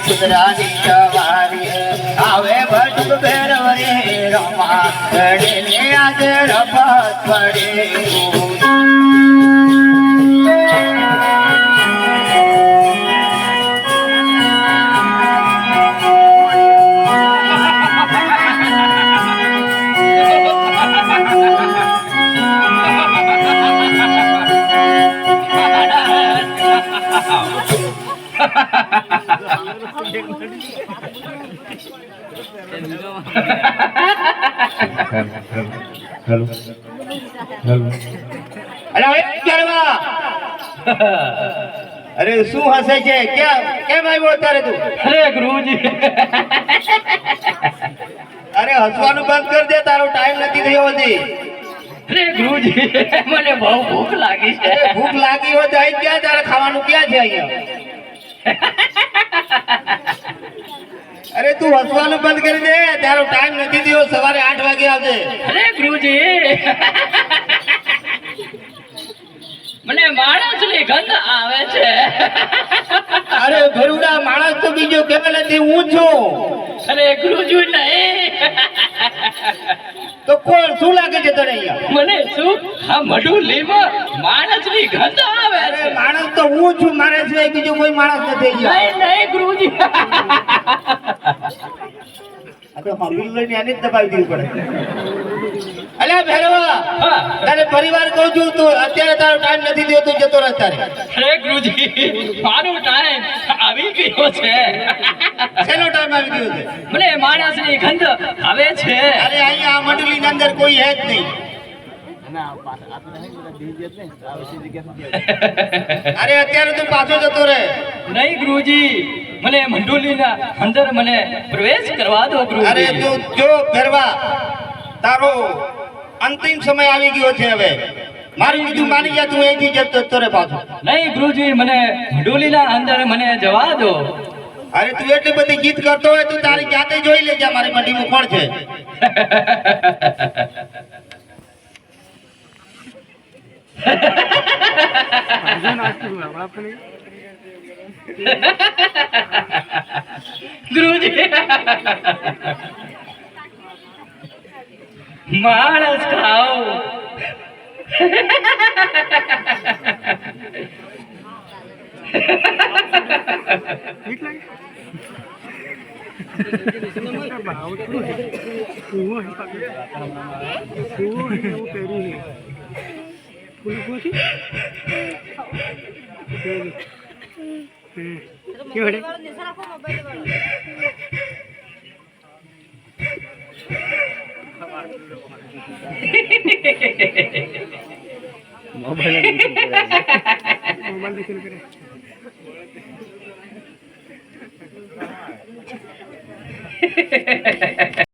ગુજરાતી સવારી આવે ભટક ભેરવ રે રમા ઘડીને આજે રફત પડે હેલો હેલો અરે શું હસે છે કેમ આવ્યો અત્યારે તું? અરે ગુરુજી અરે હસવાનું બંધ કર દે, તારો ટાઈમ નથી થયો હજી. અરે ગુરુજી મને બહુ ભૂખ લાગી છે. ભૂખ લાગી હોય તો અહીં ક્યાં, તારે ખાવાનું ક્યાં છે અહીંયા? અરે તું હસવાનું બંધ કરી દે, તારો ટાઈમ નથી થયો, સવારે 8 વાગે આવજે. અરે ગુરુજી મને માણસની ગંધ આવે છે. અરે ભરુડા, માણસ તો બીજો કેમ નથી, હું છું. અરે ગુરુજી નહીં તો કોણ? શું લાગે છે તને અહીંયા? મને શું આ મઢુલીમાં માણસની ગંધ આવે છે. અરે માણસ તો હું છું, મારે સિવાય બીજો કોઈ માણસ નથી અહીંયા. નહીં નહીં ગુરુજી આપણે હંગી લઈને આને જ દબાવી દેવી પડે. અલ્યા ભેરવા, તારે પરિવાર કહું છું, તું અત્યારે તારો ટાઈમ નથી થયો, તું જતો રહે તારે. અરે ગુરુજી મારો ટાઈમ આવી ગયો છે. શેનો ટાઈમ આવી ગયો છે? મને માણસની ગંધ આવે છે. અરે અહીંયા આ મંડળીની અંદર કોઈ હે જ નહીં. અરે અત્યારે તું પાછો જતો રહે. નહીં ગુરુજી, મને મંડોલીના અંદર મને પ્રવેશ કરવા દો ગુરુજી. અરે તું જો ભેરવા, તારો અંતિમ સમય આવી ગયો છે. હવે મારું કીધું માની જા, તું અહીંથી જતો રહે પાછો. નહીં ગુરુજી, મને મંડોલીના અંદર મને જવા દો. અરે તું એટલી બધી ગીત કરતો હોય તું તારી જાતે જોઈ લેજે મારી મંડીમાં કોણ છે. ગુરુજી માણસ ખાઓ. मोबाईल